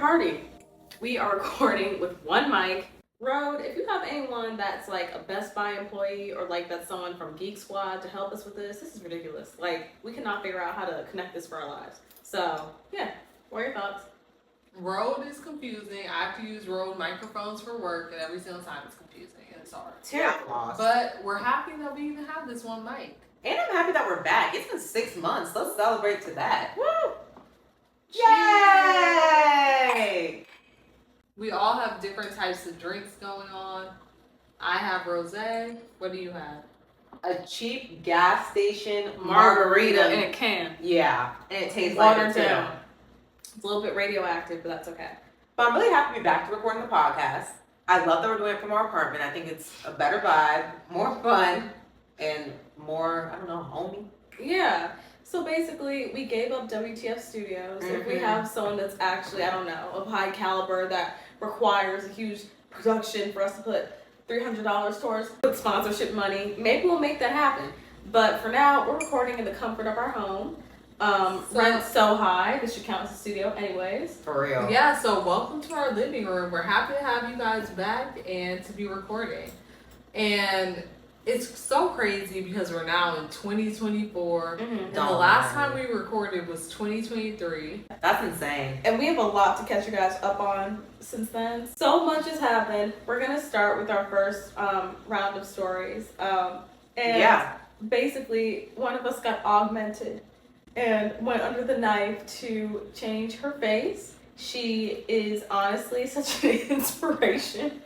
party. We are recording with one mic. Road, if you have anyone that's like a Best Buy employee or like that's someone from Geek Squad to help us with this is ridiculous. Like, we cannot figure out how to connect this for our lives. So, yeah, what are your thoughts? Rode is confusing. I have to use Rode microphones for work, and every single time it's confusing and it's hard. Terrible. But we're happy that we even have this one mic. And I'm happy that we're back. It's been 6 months. Let's celebrate to that. Woo! Yay! We all have different types of drinks going on. I have rosé. What do you have? A cheap gas station Margarita in a can. Yeah, and it tastes Watered like it too. down. It's a little bit radioactive, but that's okay. But I'm really happy to be back to recording the podcast. I love that we're doing it from our apartment. I think it's a better vibe, more fun, and more, I don't know, homey. Yeah. So basically, we gave up WTF Studios. If we have someone that's actually, I don't know, of high caliber that requires a huge production for us to put $300 towards with sponsorship money, maybe we'll make that happen. But for now, we're recording in the comfort of our home. Rent's so high, this should count as a studio anyways. For real. Yeah, so welcome to our living room. We're happy to have you guys back and to be recording. And it's so crazy because we're now in 2024. And the last time we recorded was 2023. That's insane. And we have a lot to catch you guys up on since then. So much has happened. We're going to start with our first round of stories. Basically, one of us got augmented and went under the knife to change her face. She is honestly such an inspiration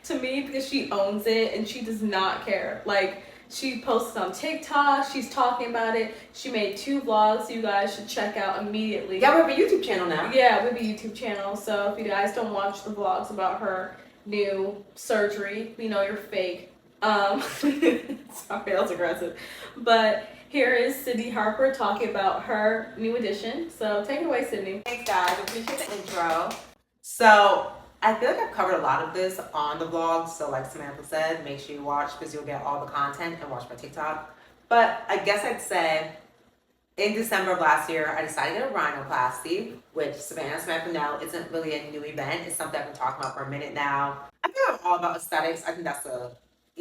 to me because she owns it and she does not care. Like, she posts on TikTok, she's talking about it. She made 2 vlogs you guys should check out immediately. Yeah, we have a YouTube channel now. Yeah, we have a YouTube channel. So if you guys don't watch the vlogs about her new surgery, we know you're fake. Sorry, that was aggressive. But here is Sydney Harper talking about her new edition. So take it away, Sydney. Thanks, guys. Appreciate the intro. So I feel like I've covered a lot of this on the vlog. So like Samantha said, make sure you watch because you'll get all the content and watch my TikTok. But I guess I'd say in December of last year, I decided to get a rhinoplasty, which Savannah and Samantha know isn't really a new event. It's something I've been talking about for a minute now. I feel I'm all about aesthetics. I think that's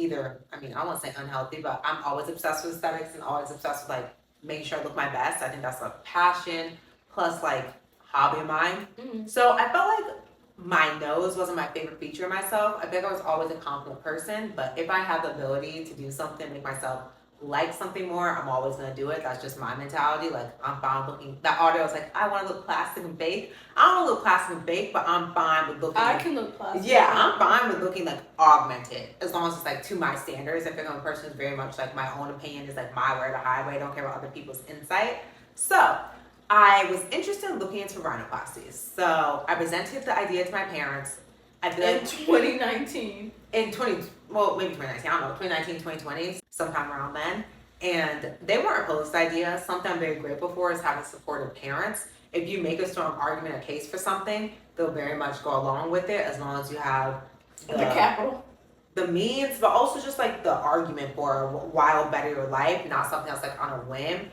I don't want to say unhealthy, but I'm always obsessed with aesthetics and always obsessed with like making sure I look my best. I think that's a passion plus like hobby of mine. So I felt like my nose wasn't my favorite feature of myself. I think I was always a confident person, but if I have the ability to do something, make myself like something more, I'm always going to do it. That's just my mentality. Like, I'm fine looking, that audio was like, I want to look plastic and fake. I don't want to look plastic and fake, but I'm fine with looking. I can look plastic. Yeah, I'm fine with looking like augmented, as long as it's like to my standards. I think I'm a person who's very much like my own opinion is like my way or the highway. I don't care about other people's insight. So I was interested in looking into rhinoplasties. So I presented the idea to my parents. I feel in like 2019. Maybe 2019, I don't know, 2019, 2020, sometime around then. And they weren't opposed to the idea. Something I'm very grateful for is having supportive parents. If you make a strong argument or case for something, they'll very much go along with it as long as you have the capital, the means, but also just like the argument for why it'll better your life, not something that's like on a whim.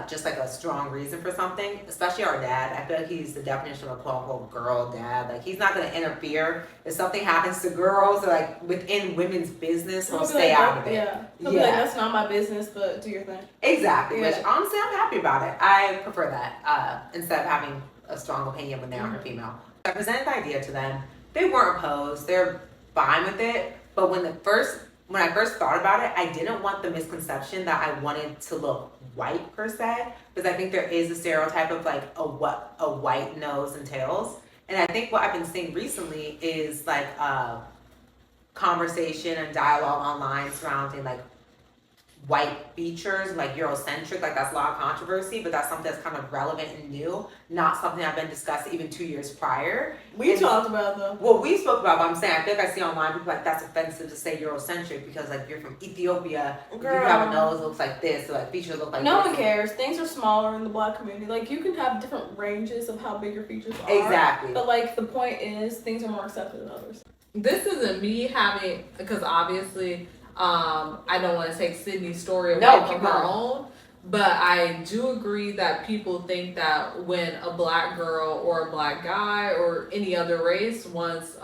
Just like a strong reason for something, especially our dad. I feel like he's the definition of a quote unquote girl dad. Like, he's not going to interfere. If something happens to girls or like within women's business, he'll stay out of it. Yeah. He'll be like, that's not my business, but do your thing. Exactly. Yeah. Which honestly, I'm happy about it. I prefer that instead of having a strong opinion when they are a female. I presented the idea to them. They weren't opposed. They're fine with it. But when I first thought about it, I didn't want the misconception that I wanted to look white per se, because I think there is a stereotype of like what a white nose entails. And I think what I've been seeing recently is like conversation and dialogue online surrounding like white features, like Eurocentric, like that's a lot of controversy, but that's something that's kind of relevant and new, not something I've been discussed even 2 years prior. We talked about though. Well, we spoke about, but I'm saying, I feel like I see online people like that's offensive to say Eurocentric because like you're from Ethiopia, girl, you have a nose that looks like this, or like features look like no this. one cares. Things are smaller in the Black community. Like, you can have different ranges of how big your features are. Exactly. But like the point is, things are more accepted than others. This isn't me having, because obviously I don't want to take Sydney's story away from her own, But I do agree that people think that when a black girl or a black guy or any other race wants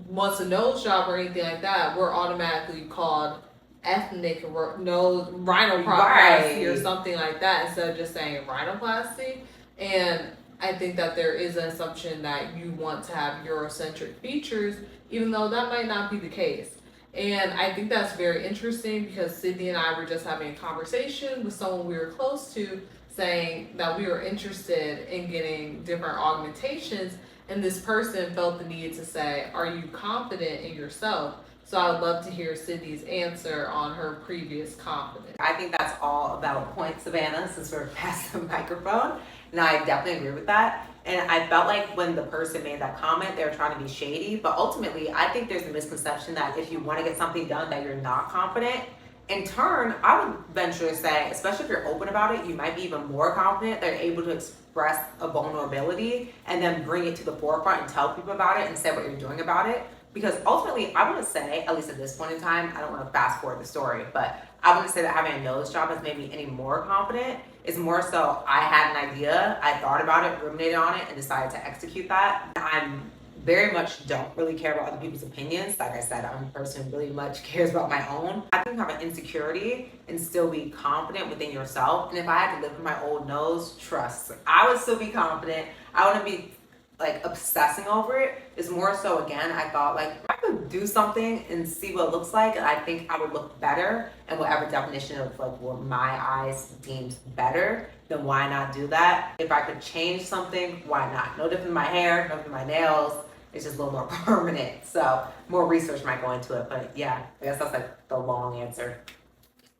wants a nose job or anything like that, we're automatically called ethnic nose rhinoplasty or something like that instead of just saying rhinoplasty. And I think that there is an assumption that you want to have Eurocentric features, even though that might not be the case. And I think that's very interesting because Sydney and I were just having a conversation with someone we were close to saying that we were interested in getting different augmentations, and this person felt the need to say, are you confident in yourself? So I would love to hear Sydney's answer on her previous confidence. I think that's all a valid point, Savannah, since we're past the microphone. And I definitely agree with that. And I felt like when the person made that comment, they were trying to be shady. But ultimately, I think there's a misconception that if you want to get something done that you're not confident. In turn, I would venture to say, especially if you're open about it, you might be even more confident that you're able to express a vulnerability and then bring it to the forefront and tell people about it and say what you're doing about it. Because ultimately, I want to say, at least at this point in time, I don't want to fast forward the story, but I want to say that having a nose job has made me any more confident. It's more so I had an idea, I thought about it, ruminated on it, and decided to execute that. I'm very much don't really care about other people's opinions. Like I said, I'm a person who really much cares about my own. I can have an insecurity and still be confident within yourself. And if I had to live with my old nose, trust, I would still be confident. I wouldn't be like obsessing over it. It's more so, again, I thought like if I could do something and see what it looks like, and I think I would look better and whatever definition of like what my eyes deems better, then why not do that? If I could change something, why not? No different than my hair, no different than my nails. It's just a little more permanent. So more research might go into it. But yeah, I guess that's like the long answer.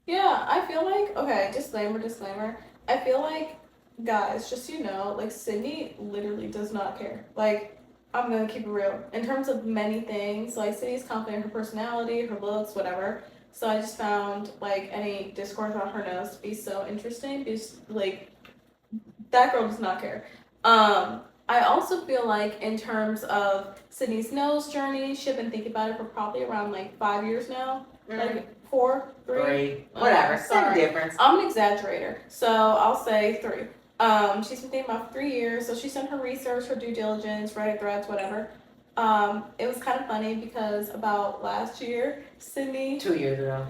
Yeah, I feel like, okay, disclaimer. I feel like, guys, just so you know, like Sydney literally does not care. Like, I'm gonna keep it real. In terms of many things, like Sydney's confident in her personality, her looks, whatever. So I just found like any discourse on her nose to be so interesting because like that girl does not care. I also feel like in terms of Sydney's nose journey, she's been thinking about it for probably around like 5 years now. Like 4, 3, whatever. Same Sorry. difference. I'm an exaggerator, so I'll say 3. She's been thinking about 3 years, so she's done her research, her due diligence, Reddit threads, whatever. It was kind of funny because about last year, Sydney. 2 years ago.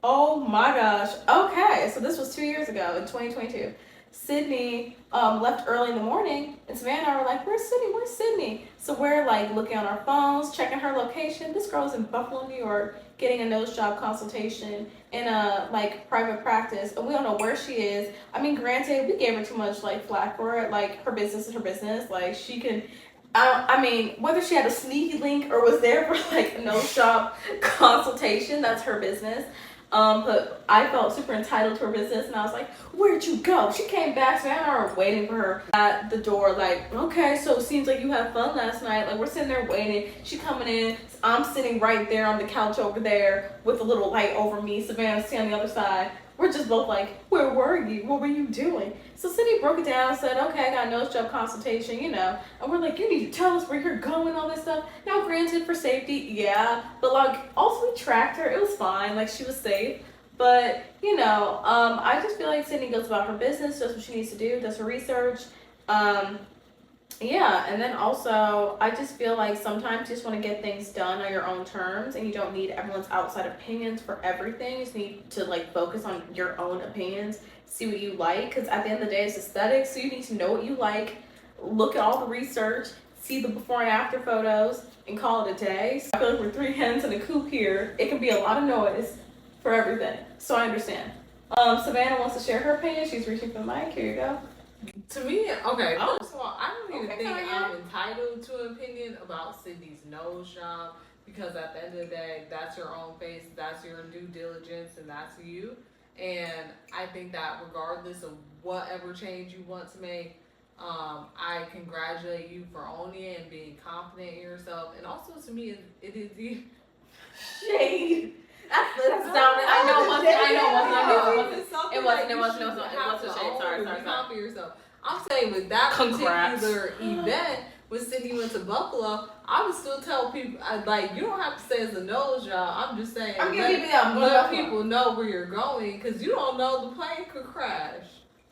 Oh my gosh. Okay, so this was 2 years ago in 2022. Sydney left early in the morning, and Savannah and I were like, where's Sydney? Where's Sydney? So we're like looking on our phones, checking her location. This girl is in Buffalo, New York, getting a nose job consultation in a like private practice, and we don't know where she is. I mean, granted, we gave her too much like flack for it. Like, her business is her business. Like, she can. I mean, whether she had a sneaky link or was there for like a nose job consultation, that's her business. But I felt super entitled to her business, and I was like, where'd you go? She came back, so I and I were waiting for her at the door, like, okay, so it seems like you had fun last night. Like, we're sitting there waiting. She coming in. I'm sitting right there on the couch over there with a little light over me. Savannah's sitting on the other side. We're just both like, where were you? What were you doing? So Sydney broke it down and said, okay, I got a nose job consultation, you know. And we're like, you need to tell us where you're going, all this stuff. Now, granted, for safety, yeah. But, like, also we tracked her. It was fine. Like, she was safe. But, you know, I just feel like Sydney goes about her business, does what she needs to do, does her research. Yeah, and then also, I just feel like sometimes you just want to get things done on your own terms, and you don't need everyone's outside opinions for everything. You just need to, like, focus on your own opinions, see what you like, because at the end of the day, it's aesthetics, so you need to know what you like, look at all the research, see the before and after photos, and call it a day. So I feel like we're 3 hens in a coop here. It can be a lot of noise for everything, so I understand. Savannah wants to share her opinion. She's reaching for the mic. Here you go. To me, okay, first of all, I don't even think I'm entitled to an opinion about Sydney's nose job, because at the end of the day, that's your own face, that's your due diligence, and that's you. And I think that regardless of whatever change you want to make, I congratulate you for owning it and being confident in yourself. And also, to me, it is the shade. That's down. I know it wasn't shade. Sorry. I'm saying with that particular event, when Sydney went to Buffalo, I would still tell people, you don't have to say it's a nose job. I'm just saying, let people know where you're going, because you don't know the plane could crash.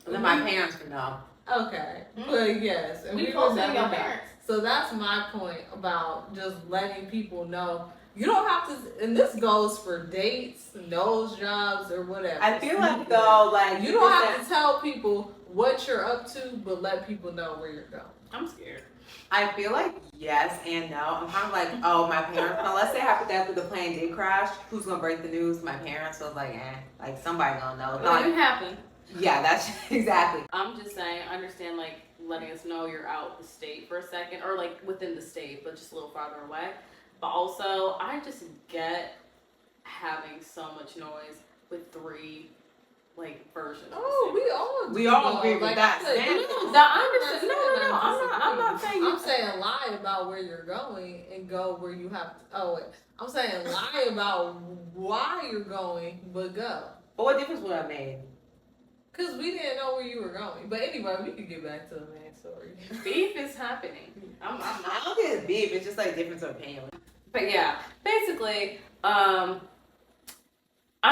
Then my parents would know. Okay, but yes, and we will tell your parents. So that's my point about just letting people know. You don't have to, and this goes for dates, nose jobs, or whatever. I feel like though, like you don't have to tell people what you're up to, but let people know where you're going. I'm scared. I feel like yes and no. I'm kind of like, oh, my parents. Unless they hypothetically the plane did crash, who's gonna break the news? My parents. So I was like, like somebody gonna know. It didn't happen. Yeah, that's exactly. I'm just saying, I understand like letting us know you're out the state for a second, or like within the state, but just a little farther away. But also, I just get having so much noise with 3 versions. Oh, we all agree with that. I'm not saying. I'm saying lie about where you're going and go where you have to. Oh wait, I'm saying lie about why you're going, but go. But what difference would I make? Because we didn't know where you were going. But anyway, we can get back to the main story. Beef is happening. I don't think it's beef. It's just like difference of opinion. But yeah, basically, I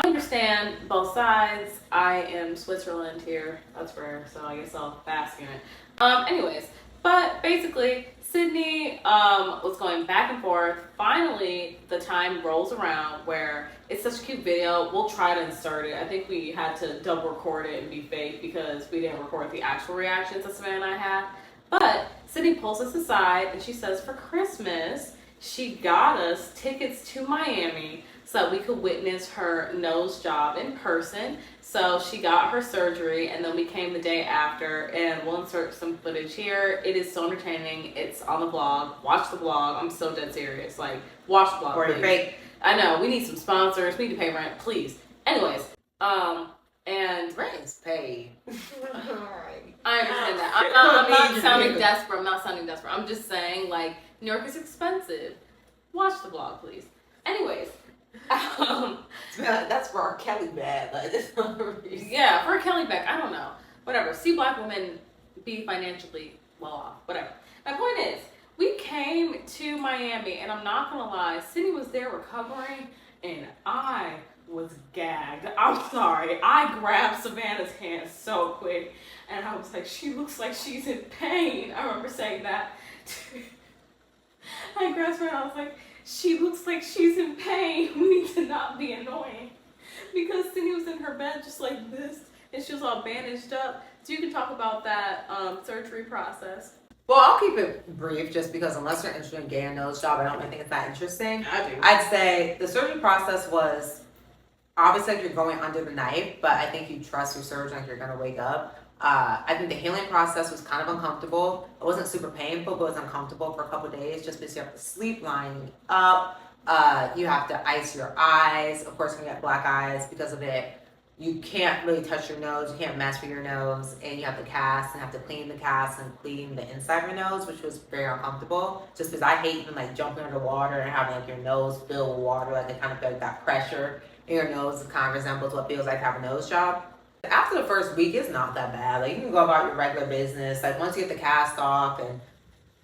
understand both sides. I am Switzerland here. That's rare, so I guess I'll bask in it. Anyways, but basically, Sydney was going back and forth. Finally, the time rolls around where it's such a cute video. We'll try to insert it. I think we had to double record it and be fake because we didn't record the actual reactions that Savannah and I had. But Sydney pulls us aside and she says for Christmas, she got us tickets to Miami so that we could witness her nose job in person. So she got her surgery and then we came the day after, and we'll insert some footage here. It is so entertaining. It's on the vlog. Watch the vlog. I'm so dead serious. Watch the vlog, please. Fake. I know, we need some sponsors. We need to pay rent, please. Anyways, and rent is paid. I understand that. I'm not sounding desperate. I'm not sounding desperate. I'm just saying, New York is expensive. Watch the vlog, please. Anyways, that's for our Kelly bag. yeah, for a Kelly bag. I don't know. Whatever. See black women be financially well off. Whatever. My point is, we came to Miami, and I'm not gonna lie, Sydney was there recovering, and I was gagged. I'm sorry. I grabbed Savannah's hand so quick, and I was like, she looks like she's in pain. I remember saying that. I grasped her and I was like, she looks like she's in pain. We need to not be annoying. Because Sydney was in her bed just like this, and she was all bandaged up. So you can talk about that surgery process. Well, I'll keep it brief just because unless you're interested in getting a nose job, I don't really think it's that interesting. I do. I'd say the surgery process was obviously like you're going under the knife, but I think you trust your surgeon like you're going to wake up. I think the healing process was kind of uncomfortable. It wasn't super painful, but it was uncomfortable for a couple of days just because you have to sleep lying up. You have to ice your eyes. Of course, when you get black eyes because of it, you can't really touch your nose. You can't mess with your nose. And you have to cast and have to clean the cast and clean the inside of your nose, which was very uncomfortable. Just because I hate even jumping underwater and having your nose fill with water. I kind of feel like that pressure in your nose kind of resembles what it feels like to have a nose job. After the first week, it's not that bad. You can go about your regular business. Once you get the cast off and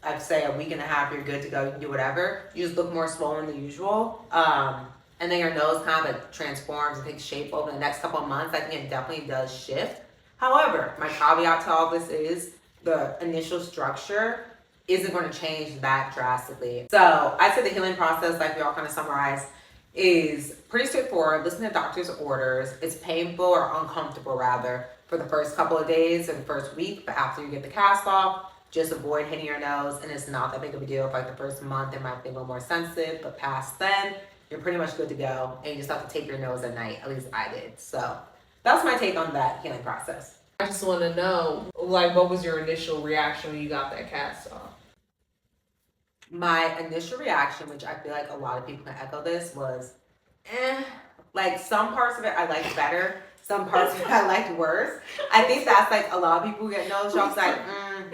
I'd say a week and a half, you're good to go. You can do whatever. You just look more swollen than usual. And then your nose kind of transforms and takes shape over the next couple of months. I think it definitely does shift. However, my caveat to all this is the initial structure isn't going to change that drastically. So I'd say the healing process, like we all kind of summarized, is pretty straightforward. Listen to doctor's orders. It's painful or uncomfortable rather for the first couple of days or the first week, but after you get the cast off, just avoid hitting your nose, and it's not that big of a deal. For the first month, it might be a little more sensitive, but past then, you're pretty much good to go, and you just have to take your nose at night. At least I did. So that's my take on that healing process. I just want to know, what was your initial reaction when you got that cast off? My initial reaction, which I feel like a lot of people can echo this, was some parts of it I liked better, some parts of it I liked worse. I think that's a lot of people who get nose jobs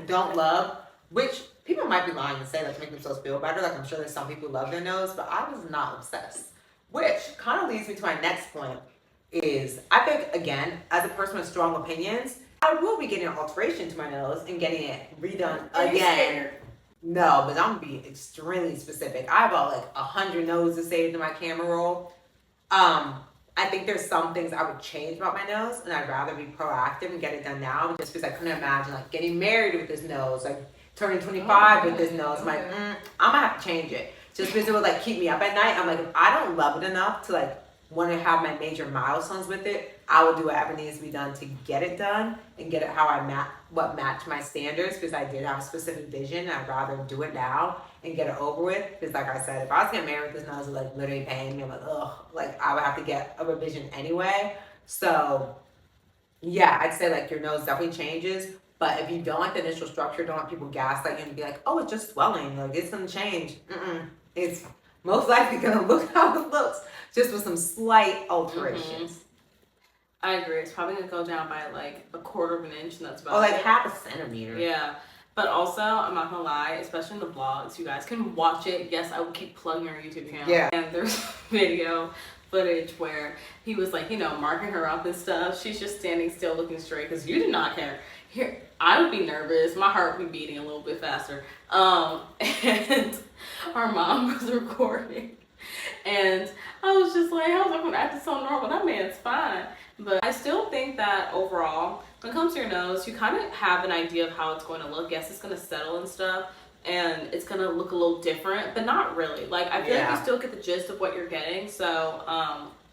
don't love, which people might be lying and say that to make themselves feel better. I'm sure there's some people who love their nose, but I was not obsessed. Which kind of leads me to my next point is, I think, again, as a person with strong opinions, I will be getting an alteration to my nose and getting it redone again. No, but I'm gonna be extremely specific. I have about like 100 no's to say to my camera roll. I think there's some things I would change about my nose, and I'd rather be proactive and get it done now, just because I couldn't imagine like getting married with this nose, like turning 25 with this nose. I'm like, I'm gonna have to change it, just because it would like keep me up at night. I'm like, if I don't love it enough to like want to have my major milestones with it, I will do whatever needs to be done to get it done and get it how I match my standards, because I did have a specific vision. I'd rather do it now and get it over with, because like I said, if I was getting married with this nose, it was like literally paying me. I'm like, ugh, like I would have to get a revision anyway. So yeah, I'd say like your nose definitely changes, but if you don't like the initial structure, don't want people gaslight you and be like, oh, it's just swelling, like it's gonna change. It's most likely gonna look how it looks, just with some slight alterations. I agree. It's probably gonna go down by like a quarter of an inch, and that's about or like it. half a centimeter. Yeah. But also, I'm not gonna lie, especially in the vlogs, you guys can watch it. Yes, I will keep plugging our YouTube channel. Yeah. And there's video footage where he was like, marking her up and stuff. She's just standing still looking straight because you do not care. Here, I would be nervous. My heart would be beating a little bit faster. And our mom was recording. And I was just like, I was like, I'm acting so normal. That man's fine. But I still think that overall, when it comes to your nose, you kind of have an idea of how it's going to look. Yes, it's going to settle and stuff, and it's going to look a little different, but not really. Like, I feel like you still get the gist of what you're getting. So,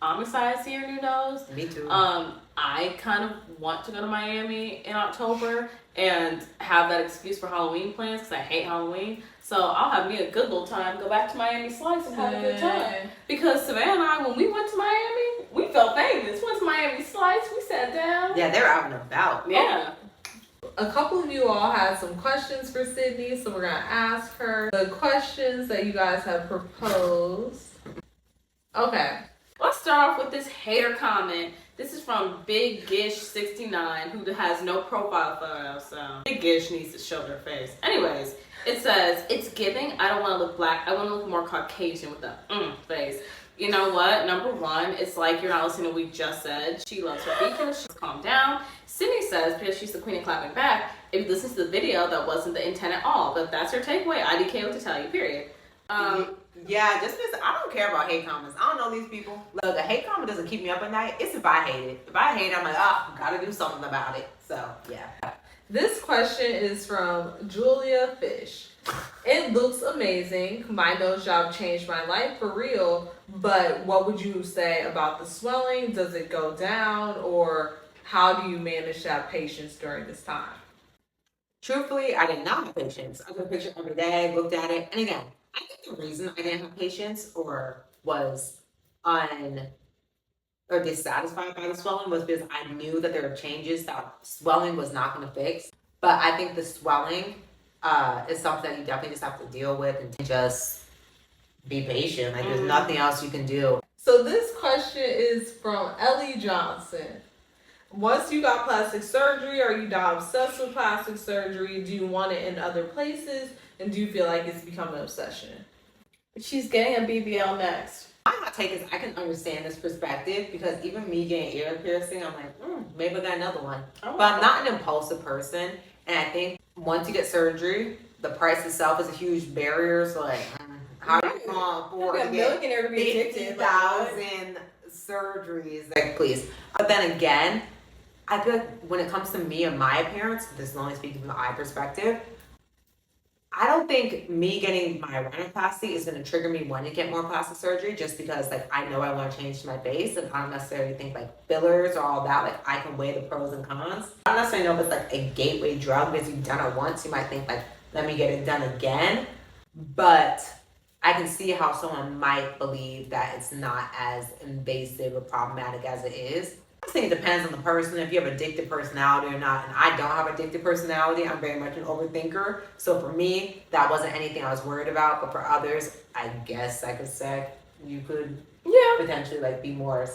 I'm excited to see your new nose. Me too. I kind of want to go to Miami in October and have that excuse for Halloween plans because I hate Halloween. So I'll have me a good little time, go back to Miami Slice and have a good time. Because Savannah and I, when we went to Miami, we felt famous. Went to Miami Slice, we sat down. Yeah, they're out and about. Yeah. A couple of you all had some questions for Sydney, so we're going to ask her the questions that you guys have proposed. Okay. Let's start off with this hater comment. This is from Big Gish69, who has no profile photo, so Big Gish needs to show their face. Anyways, it says, it's giving, I don't want to look black, I want to look more Caucasian with the face. You know what? Number one, it's like you're not listening to what we just said. She loves her beacons. She's calmed down. Sydney says, because she's the queen of clapping back, if you listen to the video, that wasn't the intent at all. But if that's your takeaway, IDK what to tell you, period. Yeah, just because I don't care about hate comments. I don't know these people. Look, a hate comment doesn't keep me up at night. It's if I hate it. If I hate it, I'm like, gotta do something about it. So, yeah. This question is from Julia Fish. It looks amazing. My nose job changed my life for real. But what would you say about the swelling? Does it go down? Or how do you manage to have patience during this time? Truthfully, I did not have patience. I took a picture every day, looked at it. And again, I think the reason I didn't have patience or was dissatisfied by the swelling was because I knew that there were changes that swelling was not going to fix. But I think the swelling is something that you definitely just have to deal with and just be patient. Like, there's nothing else you can do. So this question is from Ellie Johnson. Once you got plastic surgery, are you now obsessed with plastic surgery? Do you want it in other places? And do you feel like it's become an obsession? She's getting a BBL next. My hot take is I can understand this perspective because even me getting ear piercing, I'm like, maybe I got another one. But I'm not an impulsive person. And I think once you get surgery, the price itself is a huge barrier. So like, how are you going to afford to get 50,000 surgeries? Like, please. But then again, I feel like when it comes to me and my appearance, this is only speaking from the eye perspective, I don't think me getting my rhinoplasty is going to trigger me wanting to get more plastic surgery just because, like, I know I want to change my face and I don't necessarily think, like, fillers or all that, like, I can weigh the pros and cons. I don't necessarily know if it's, like, a gateway drug because you've done it once. You might think, like, let me get it done again. But I can see how someone might believe that it's not as invasive or problematic as it is. I think it depends on the person, if you have addictive personality or not. And I don't have addictive personality. I'm very much an overthinker. So for me, that wasn't anything I was worried about. But for others, I guess I could say you could potentially like be more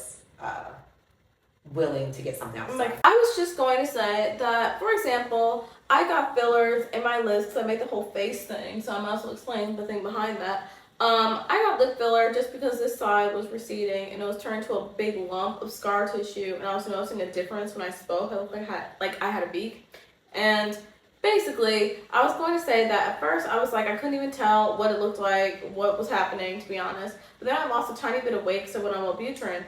willing to get something else. Like, I was just going to say that, for example, I got fillers in my lips because I made the whole face thing. So I'm also explaining the thing behind that. I got lip filler just because this side was receding and it was turning to a big lump of scar tissue, and I was noticing a difference when I spoke. I looked like I had a beak, and basically, I was going to say that at first I was like, I couldn't even tell what it looked like, what was happening, to be honest. But then I lost a tiny bit of weight because I went on Wellbutrin.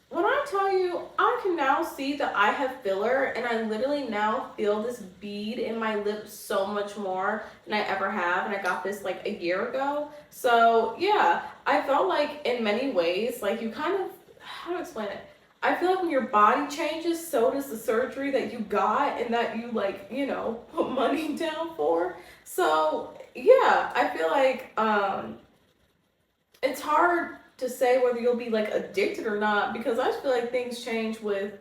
When I tell you, I can now see that I have filler, and I literally now feel this bead in my lip so much more than I ever have, and I got this like a year ago. So yeah, I felt like in many ways, like you kind of, how to explain it? I feel like when your body changes, so does the surgery that you got and that you like, put money down for. So yeah, I feel like it's hard to say whether you'll be like addicted or not, because I just feel like things change with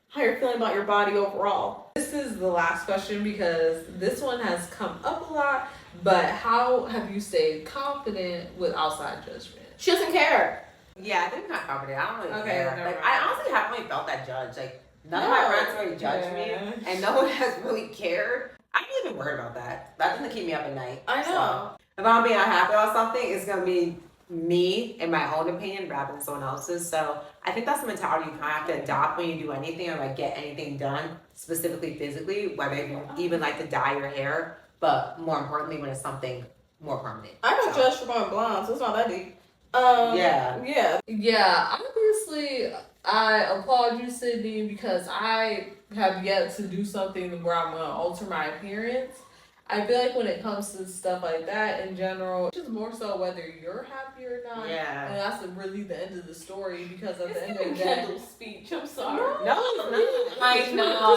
how you're feeling about your body overall. This is the last question because this one has come up a lot, but how have you stayed confident with outside judgment? She doesn't care. Yeah, I think I'm not confident. I don't really Okay, care. never Like, mind. I honestly haven't really felt that judge. Like, none of my friends really judged me, and no one has really cared. I haven't even worried about that. That doesn't keep me up at night. I know. So, if I'm being unhappy about something, it's gonna be me in my own opinion rather than someone else's. So I think that's the mentality you kind of have to adopt when you do anything or like get anything done, specifically physically, whether you even like to dye your hair, but more importantly when it's something more permanent. I don't judge for going blonde, so it's not that deep. Yeah, obviously I applaud you, Sydney, because I have yet to do something where I'm gonna alter my appearance. I feel like when it comes to stuff like that in general, it's just more so whether you're happy or not. Yeah. And that's really the end of the story because at It's the end of the day. Kendall's speech. I'm sorry. No, I know.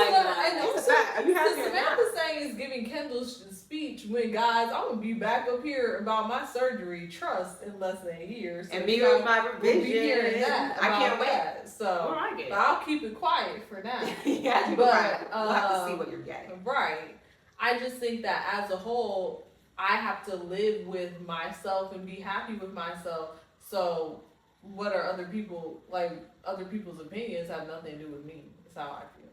It's a fact. You have to Samantha saying is giving Kendall's speech when guys, I'm gonna be back up here about my surgery. Trust in less than a year. So and me with my revision. Be hearing that. I can't wait. That. So but I'll keep it quiet for now. Yeah, but we'll have to see what you're getting. Right. I just think that as a whole, I have to live with myself and be happy with myself. So, what are other people like? Other people's opinions have nothing to do with me. That's how I feel.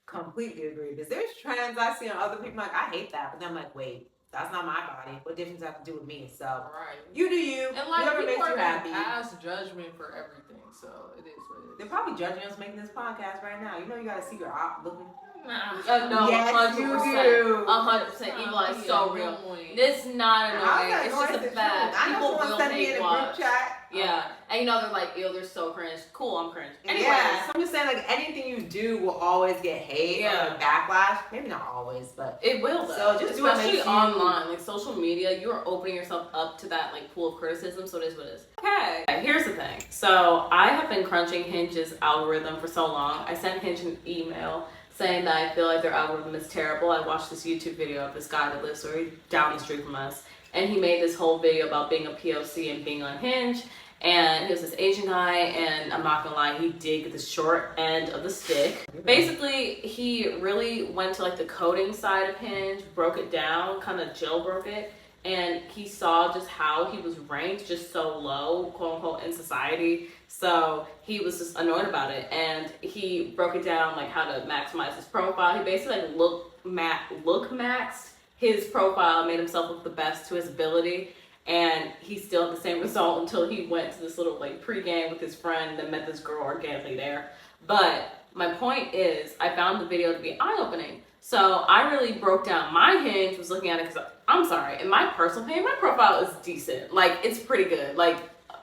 Completely agree. Because there's trends I see on other people. Like I hate that, but then I'm like, wait, that's not my body. What difference does that have to do with me? So, Right. You do you. And like whatever people makes you are happy. pass judgment for everything, so it is what it is. They're probably judging us making this podcast right now. You know, you got to see your eye looking. No, Yes, 100%. you do. 100%. Evil is so real. It's not annoying. It's just a fact. I know People someone will sent me in hate a watch. group chat. Yeah. And they're like, ew, they're so cringe. Cool, I'm cringe. Anyways. Yeah, so I'm just saying, like, anything you do will always get hate or backlash. Maybe not always, but it will, though. So just do what especially makes you online, like social media, you are opening yourself up to that like pool of criticism. So it is what it is. Okay, here's the thing. So I have been crunching Hinge's algorithm for so long. I sent Hinge an email saying that I feel like their algorithm is terrible. I watched this YouTube video of this guy that lives right down the street from us, and he made this whole video about being a POC and being on Hinge. And he was this Asian guy, and I'm not gonna lie, he did get the short end of the stick. Basically, he really went to like the coding side of Hinge, broke it down, kind of jailbroke it, and he saw just how he was ranked just so low, quote unquote, in society. So he was just annoyed about it, and he broke it down like how to maximize his profile. He basically like look maxed his profile, made himself look the best to his ability. And he still had the same result until he went to this little like pregame with his friend and then met this girl organically there. But my point is, I found the video to be eye-opening. So I really broke down my Hinge, was looking at it because I'm sorry, in my personal opinion, my profile is decent. Like, it's pretty good. Like,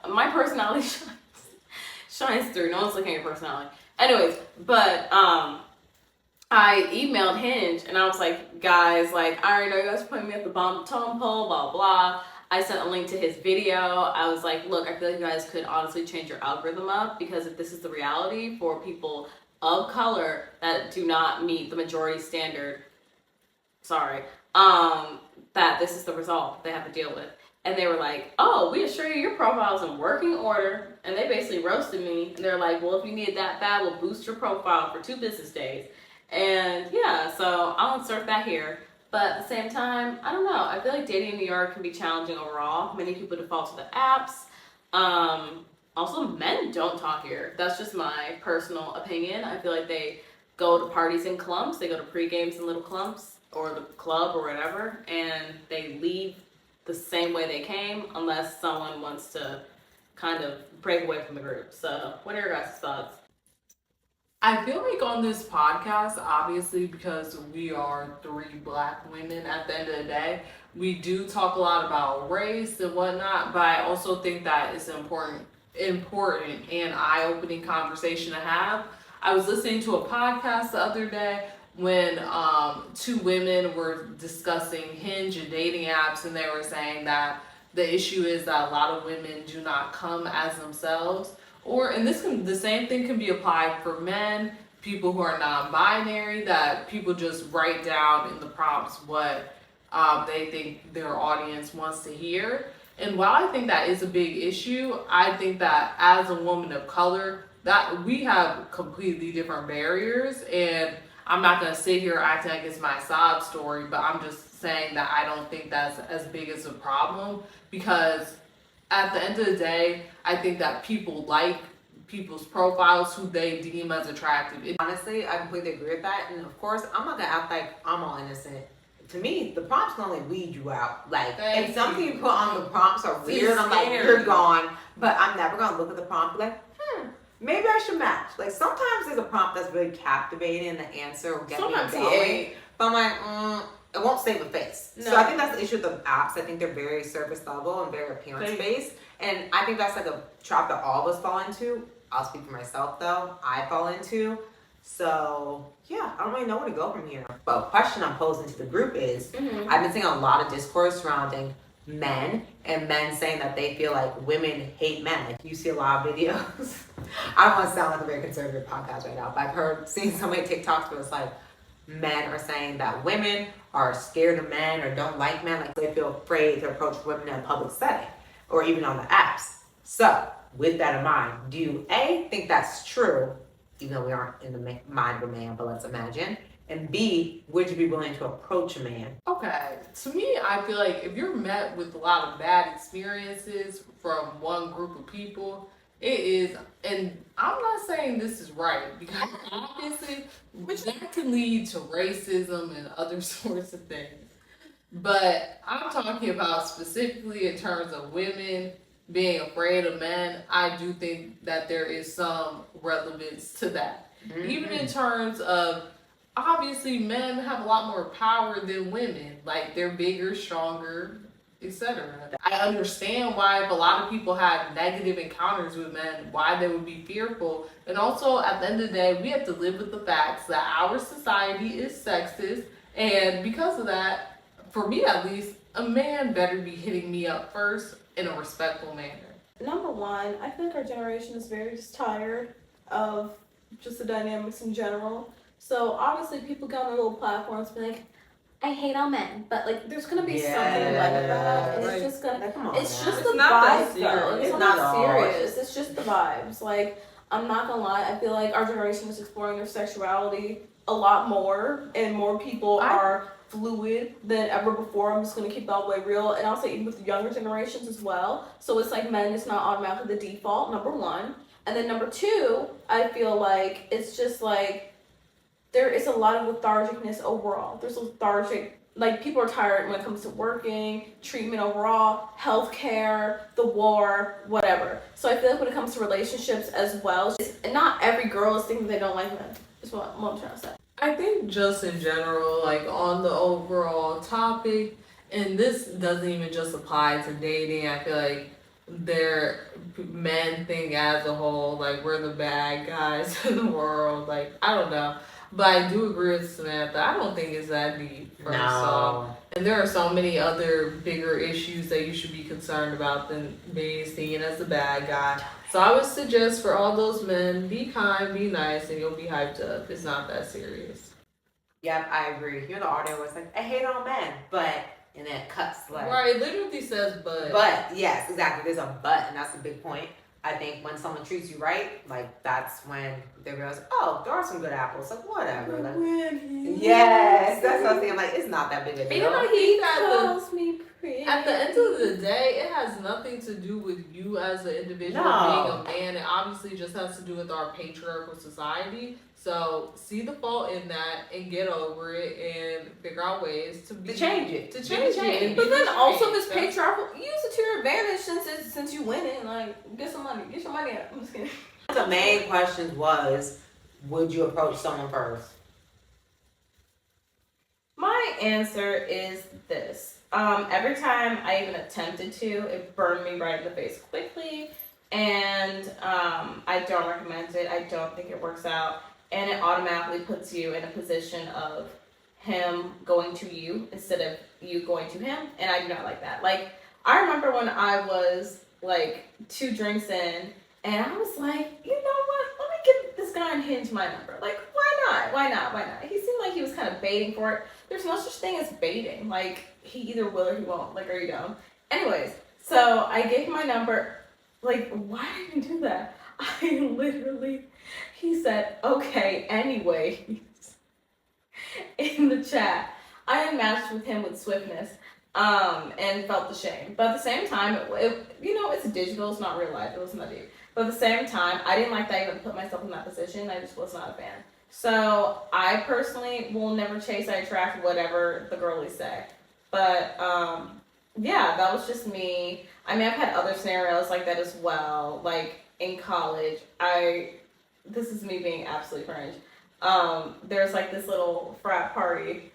my personality shines through. No one's looking at your personality. Anyways, but I emailed Hinge and I was like, guys, like, I already know you guys are putting me at the bottom totem pole, blah, blah. I sent a link to his video. I was like, look, I feel like you guys could honestly change your algorithm up, because if this is the reality for people of color that do not meet the majority standard, that this is the result they have to deal with. And they were like, oh, we assure you your profile is in working order. And they basically roasted me. And they're like, well, if you need it that bad, we'll boost your profile for 2 business days. And yeah, so I'll insert that here. But at the same time, I don't know. I feel like dating in New York can be challenging overall. Many people default to the apps. Also, men don't talk here. That's just my personal opinion. I feel like they go to parties in clumps. They go to pre-games in little clumps, or the club or whatever. And they leave the same way they came unless someone wants to kind of break away from the group. So what are your guys' thoughts? I feel like on this podcast, obviously, because we are 3 Black women at the end of the day, we do talk a lot about race and whatnot, but I also think that it's important and eye-opening conversation to have. I was listening to a podcast the other day when 2 women were discussing Hinge and dating apps, and they were saying that the issue is that a lot of women do not come as themselves. And the same thing can be applied for men, people who are non-binary, that people just write down in the prompts what they think their audience wants to hear. And while I think that is a big issue, I think that as a woman of color, that we have completely different barriers. And I'm not going to sit here acting like it's my sob story, but I'm just saying that I don't think that's as big as a problem, because at the end of the day, I think that people like people's profiles who they deem as attractive. Honestly, I completely agree with that. And of course, I'm not gonna act like I'm all innocent. To me, the prompts can only weed you out. Like, if something you put on the prompts are weird, I'm like, you're gone. But I'm never gonna look at the prompt and be like, maybe I should match. Like, sometimes there's a prompt that's really captivating and the answer will get me going. But I'm like, it won't save a face. No. So I think that's the issue with the apps. I think they're very surface level and very appearance based. And I think that's like a trap that all of us fall into. I'll speak for myself though. I fall into. So yeah, I don't really know where to go from here. But a question I'm posing to the group is, I've been seeing a lot of discourse surrounding men and men saying that they feel like women hate men. Like, you see a lot of videos. I don't want to sound like a very conservative podcast right now, but I've seen so many TikToks where it's like men are saying that women are scared of men or don't like men. Like, they feel afraid to approach women in a public setting or even on the apps. So with that in mind, do you A, think that's true, even though we aren't in the mind of a man, but let's imagine? And B, would you be willing to approach a man? Okay, to me, I feel like if you're met with a lot of bad experiences from one group of people, it is, and I'm not saying this is right, because obviously that can lead to racism and other sorts of things. But I'm talking about specifically in terms of women being afraid of men. I do think that there is some relevance to that. Even in terms of, obviously men have a lot more power than women. Like, they're bigger, stronger, etc. I understand why if a lot of people had negative encounters with men, why they would be fearful. And also, at the end of the day, we have to live with the facts that our society is sexist. And because of that, for me at least, a man better be hitting me up first in a respectful manner. Number one, I feel like our generation is very just tired of just the dynamics in general. So obviously people get on their little platforms and be like, I hate all men, but like there's gonna be something like that, and it's just gonna, it's just the vibes though. It's not serious. It's just the vibes. Like, I'm not gonna lie, I feel like our generation is exploring their sexuality a lot more, and more people are fluid than ever before. I'm just gonna keep it all the way real, and I'll say even with the younger generations as well. So it's like men is not automatically the default, number one. And then number two, I feel like it's just like there is a lot of lethargicness overall. There's lethargic, like people are tired when it comes to working, treatment overall, healthcare, the war, whatever. So I feel like when it comes to relationships as well, not every girl is thinking they don't like men. Is what I'm trying to say. I think just in general, like on the overall topic, and this doesn't even just apply to dating. I feel like men think as a whole, like we're the bad guys in the world. Like, I don't know. But I do agree with Samantha. I don't think it's that deep, first off. And there are so many other bigger issues that you should be concerned about than being seen as the bad guy. So I would suggest for all those men, be kind, be nice, and you'll be hyped up. It's not that serious. Yep, I agree. You're the audio was like, I hate all men, but, and then it cuts like. Right, it literally says but. But, yes, exactly. There's a but, and that's a big point. I think when someone treats you right, like, that's when they realize, oh, there are some good apples. Like, whatever. Like, yes, that's what I'm saying. Like, it's not that big a deal. You know, he calls me pretty. At the end of the day, it has nothing to do with you as an individual being a man. It obviously just has to do with our patriarchal society. So see the fault in that and get over it and figure out ways to change it. But then also, if it's patriarchal, use it to your advantage since you win it. Like, get some money. Get your money out. I'm just kidding. The main question was, would you approach someone first? My answer is this. Every time I even attempted to, it burned me right in the face quickly, and I don't recommend it. I don't think it works out, and it automatically puts you in a position of him going to you instead of you going to him, and I do not like that. Like, I remember when I was like 2 drinks in, and I was like, you know what? Let me give this guy on Hinge my number. Like, why not? Why not? Why not? He seemed like he was kind of baiting for it. There's no such thing as baiting. Like, he either will or he won't. Like, are you dumb? Anyways, so I gave him my number. Like, why did you do that? I literally, he said, okay, anyways, in the chat. I unmatched with him with swiftness, and felt the shame. But at the same time, it's digital, it's not real life, it was not deep. But at the same time, I didn't like that I even put myself in that position. I just was not a fan. So I personally will never chase, I attract, whatever the girlies say. But yeah, that was just me. I mean, I've had other scenarios like that as well. Like in college, this is me being absolutely cringe. There's like this little frat party.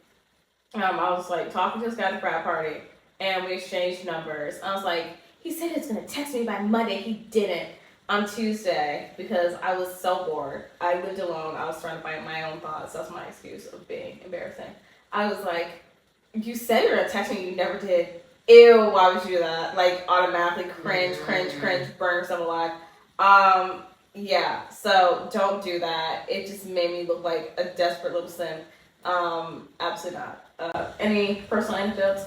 I was like talking to this guy at the frat party, and we exchanged numbers. I was like, he said he was gonna text me by Monday. He didn't. On Tuesday, because I was so bored. I lived alone. I was trying to find my own thoughts. That's my excuse of being embarrassing. I was like, you said you were gonna text me, you never did. Ew, why would you do that? Like, automatically cringe, burn yourself alive. Yeah, so don't do that. It just made me look like a desperate little simp. Absolutely not. Any personal anecdotes?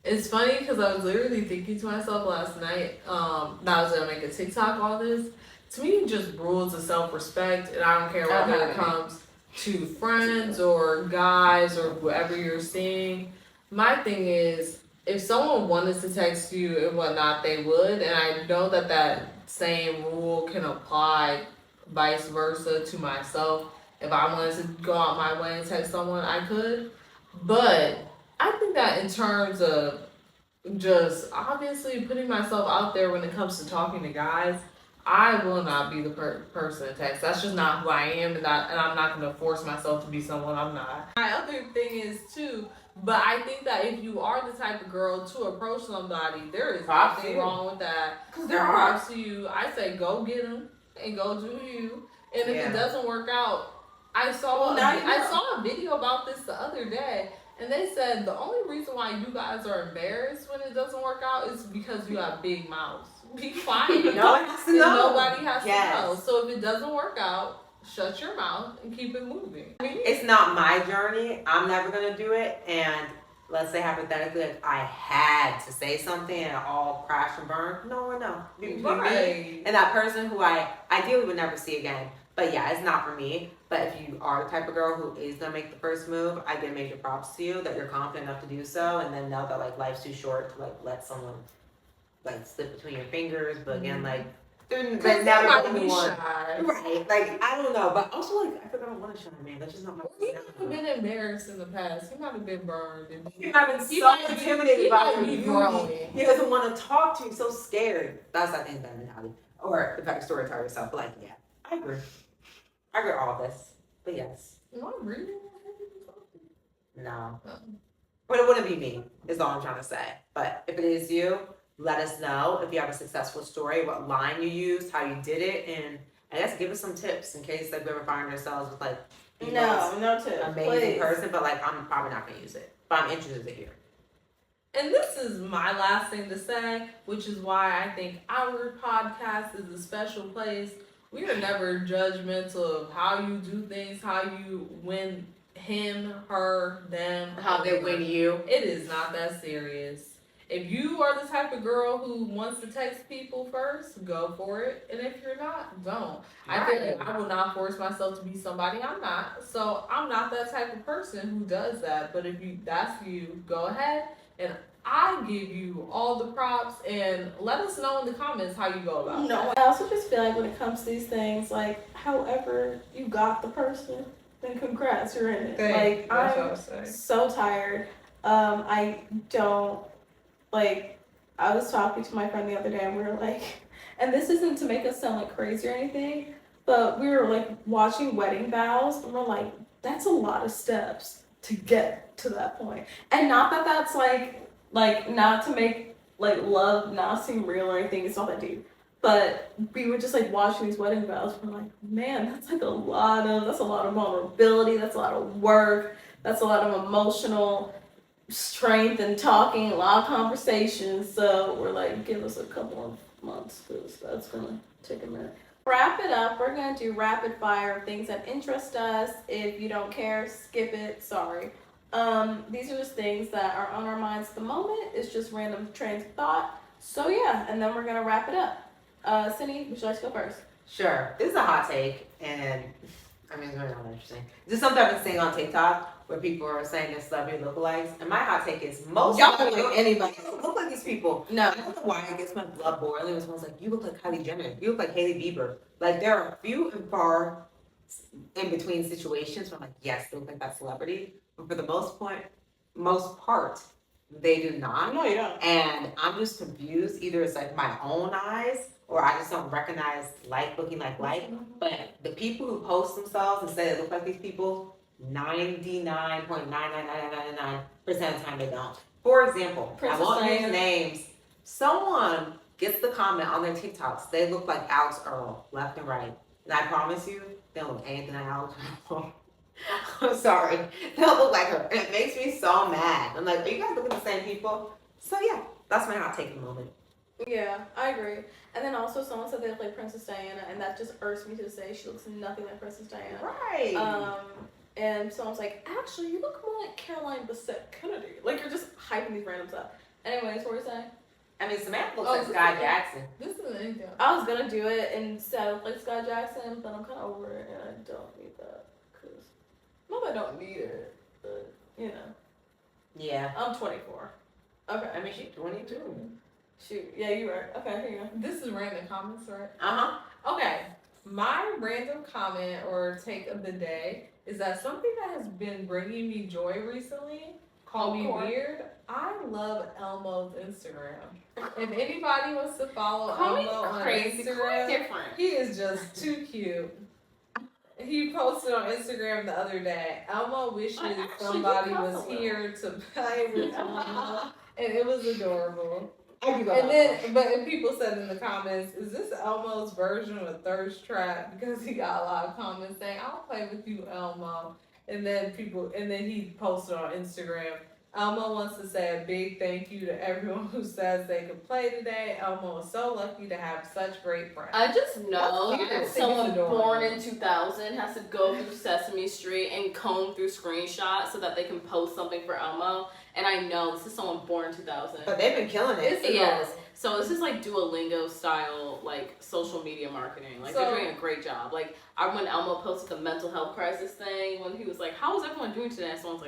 It's funny because I was literally thinking to myself last night that I was going to make a TikTok on this. To me, just rules of self-respect, and I don't care whether it comes to friends or guys or whoever you're seeing. My thing is, if someone wanted to text you and whatnot, they would, and I know that same rule can apply vice versa to myself. If I wanted to go out my way and text someone, I could. But I think that in terms of just obviously putting myself out there when it comes to talking to guys, I will not be the person to text. That's just not who I am, and I'm not going to force myself to be someone I'm not. My other thing is too, but I think that if you are the type of girl to approach somebody, there is nothing wrong with that. Because there are props to you. I say go get them and go do you. And if it doesn't work out, I saw a video about this the other day, and they said the only reason why you guys are embarrassed when it doesn't work out is because you have big mouths. Be quiet. Nobody has to know. Nobody has to know. So if it doesn't work out, shut your mouth and keep it moving. It's not my journey. I'm never gonna do it. And let's say hypothetically, if I had to say something and it all crash and burn, no. Between me and that person who I ideally would never see again. But yeah, it's not for me. But if you are the type of girl who is gonna make the first move, I give major props to you that you're confident enough to do so, and then know that like life's too short to like let someone like slip between your fingers. But again, like they're never gonna be one. Right? Like I don't know, but also like I feel like I don't want to shine, man. That's just not my. He might have been embarrassed in the past. He might have been burned. He might have been so intimidated by you. He doesn't want to talk to you. So scared. That's I think that mentality, or the better story, tell yourself. But like, yeah, I agree. I agree with all this, but yes. No, really? No. But it wouldn't be me, is all I'm trying to say. But if it is you, let us know if you have a successful story, what line you used, how you did it, and I guess give us some tips in case like we ever find ourselves with like no tips, amazing please. person, but like I'm probably not gonna use it. But I'm interested to hear. And this is my last thing to say, which is why I think our podcast is a special place. We are never judgmental of how you do things, how you win him, her, them. How they win you. It is not that serious. If you are the type of girl who wants to text people first, go for it. And if you're not, don't. I feel like I will not force myself to be somebody I'm not. So I'm not that type of person who does that. But if that's you, go ahead. And I give you all the props, and let us know in the comments how you go about that. I also just feel like when it comes to these things, like however you got the person, then congrats, you're in it. I'm so tired. I don't like. I was talking to my friend the other day, and we were like, and this isn't to make us sound like crazy or anything, but we were like watching wedding vows, and we're like, that's a lot of steps to get to that point. And not that that's like not to make like love not seem real or anything. It's not that deep. But we were just like watching these wedding vows. We're like, man, that's a lot of vulnerability. That's a lot of work. That's a lot of emotional strength and talking, a lot of conversations. So we're like, give us a couple of months because that's gonna take a minute. Wrap it up. We're gonna do rapid fire of things that interest us. If you don't care, skip it. Sorry. These are just things that are on our minds at the moment. It's just random trains of thought. So yeah, and then we're gonna wrap it up. Cindy, would you like to go first? Sure. This is a hot take, and I mean, it's really not interesting. This is something I've been seeing on TikTok where people are saying they're celebrity lookalikes, and my hot take is most y'all don't look like anybody. Look like these people. No. I don't know why it gets my blood boiling when someone's like, "You look like Kylie Jenner. You look like Hailey Bieber." Like there are few and far in between situations where I'm like, "Yes, they look like that celebrity," but for the most part, they do not. No, you don't. And I'm just confused. Either it's like my own eyes, or I just don't recognize looking like like. But the people who post themselves and say they look like these people, 99.99999% of the time they don't. For example, Princess I won't use Diana. names. Someone gets the comment on their TikToks, they look like Alex Earl, left and right. And I promise you, they don't look anything like Alex Earl. I'm sorry. They don't look like her. And it makes me so mad. I'm like, are you guys looking at the same people? So yeah, that's my hot take at the moment. Yeah, I agree. And then also someone said they look like Princess Diana, and that just irks me to say she looks nothing like Princess Diana. Right. And someone's like, actually, you look more like Caroline Bessette Kennedy. Like, you're just hyping these randoms up. Anyways, what were you saying? I mean, Samantha looks like Sky Jackson. This is anything. I was gonna do it instead of like Scott Jackson, but I'm kind of over it, and I don't need that. Cause not that I don't need it, but you know. Yeah. I'm 24. Okay. I mean, she's 22. Shoot. Yeah, you're right. Okay, here you go. This is random comments, right? Uh-huh. Okay. My random comment or take of the day is that something that has been bringing me joy recently, call me weird, I love Elmo's Instagram. If anybody wants to follow Elmo on Instagram, different. he is just too cute. He posted on Instagram the other day, Elmo wishes somebody was here to play with Elmo, and it was adorable. And people said in the comments, is this Elmo's version of a thirst trap? Because he got a lot of comments saying, I'll play with you, Elmo. And then he posted on Instagram, Elmo wants to say a big thank you to everyone who says they can play today. Elmo is so lucky to have such great friends. I just know that someone born in 2000 has to go through Sesame Street and comb through screenshots so that they can post something for Elmo. And I know this is someone born in 2000. But they've been killing it. Yes. So this is like Duolingo style, like social media marketing. Like they're doing a great job. Like when Elmo posted the mental health crisis thing, when he was like, "How is everyone doing today?" And everyone's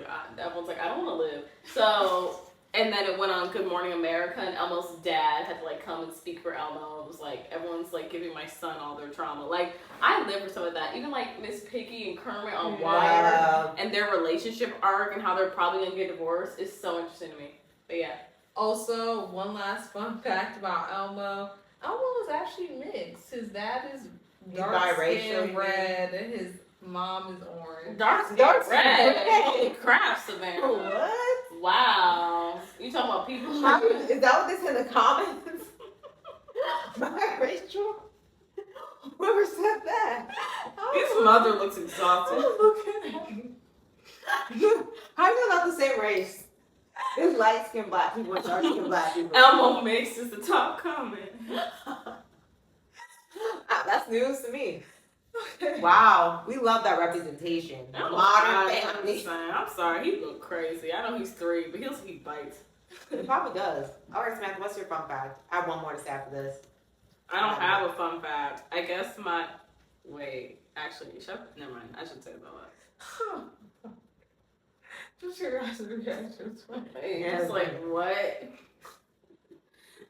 like, "I don't want to live." So and then it went on Good Morning America, and Elmo's dad had to like come and speak for Elmo. It was like everyone's like giving my son all their trauma. Like I live for some of that. Even like Miss Piggy and Kermit on Wire and their relationship arc and how they're probably gonna get divorced is so interesting to me. But yeah. Also, one last fun fact about Elmo. Elmo is actually mixed. His dad is dark skin red and his mom is orange. Dark skin red. Holy crap, Savannah. What? Wow. You talking about people? Is that what this in the comments? Biracial? Whoever said that? His mother looks exhausted. Look at him. How are you not the same race? There's light skinned black people and dark skinned black people. Elmo makes is the top comment. That's news to me. Wow, we love that representation. Modern family. I'm sorry, he look crazy. I know he's 3, but he bites. He probably does. All right, Samantha, what's your fun fact? I have one more to say after this. I don't have a fun fact. I guess actually, never mind. I should say that. Just your guys' reactions. It's like, what?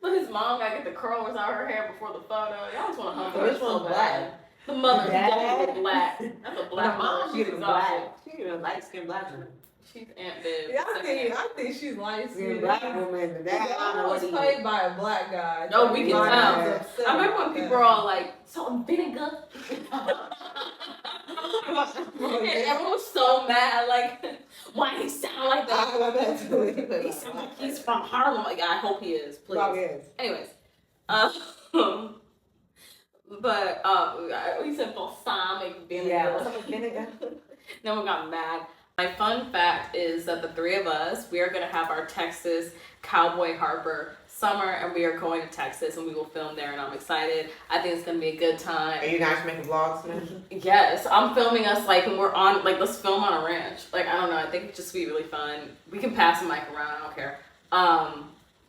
Look, his mom gotta get the curlers out of her hair before the photo. Y'all just wanna hump her. Which one's black? The mother's definitely black. That's a black mom. She's She's black. She's a light skinned black woman. She's Aunt Viv. Yeah, I think she's light Being a skinned. black woman, that I was played by a black guy. No, we can tell. Yeah. I remember when people were all like, salt and vinegar. And everyone was so mad, like, why he sound like that? He sound like he's from Harlem. Like, I hope he is, please. Probably is. Anyways, but we said balsamic vinegar. Yeah, balsamic vinegar. No one got mad. My fun fact is that the three of us, we are going to have our Texas Cowboy Harbor summer, and we are going to Texas, and we will film there, and I'm excited. I think it's going to be a good time. Are you guys making vlogs, man? Yes, I'm filming us, like, when we're on, like, let's film on a ranch. Like, I don't know, I think it's just be really fun. We can pass the mic around, I don't care.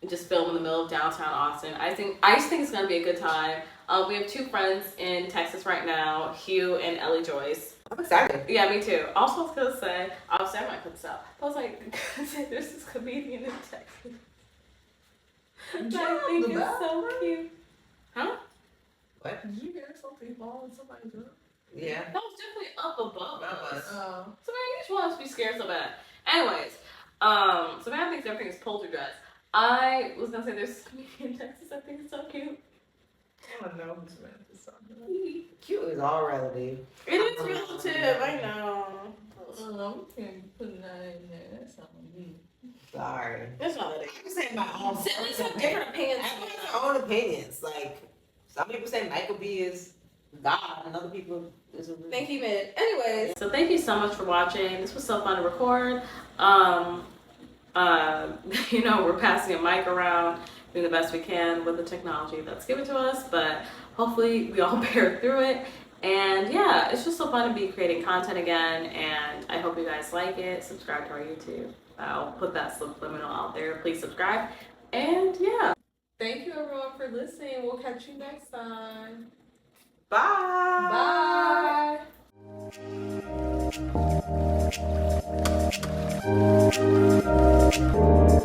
Just film in the middle of downtown Austin. I just think it's going to be a good time. We have two friends in Texas right now, Hugh and Ellie Joyce. I'm excited. Yeah, me too. Also, I was gonna say, obviously I might put this out. I was like, there's this comedian in Texas. I think it's so cute. Huh? What? Did you hear something fall in somebody's room? Yeah. That was definitely up above us. Oh. So man, you just want us to be scared so bad. Anyways, so man thinks everything is poltergeist. I was gonna say there's this comedian in Texas. I think it's so cute. I don't know who's meant to something. Cute is all relative. It is relative, I know. We can't put that in there. That's not me. Sorry. That's not it. I'm saying my own. Siblings have different opinions. Everyone has their own opinions. Like, some people say Michael B is God, and other people is a Thank you, Mid. Anyways, so thank you so much for watching. This was so fun to record. You know, we're passing a mic around, doing the best we can with the technology that's given to us, but hopefully we all bear through it. And yeah, it's just so fun to be creating content again, and I hope you guys like it. Subscribe to our YouTube. I'll put that subliminal out there. Please subscribe. And yeah. Thank you everyone for listening. We'll catch you next time. Bye. Bye.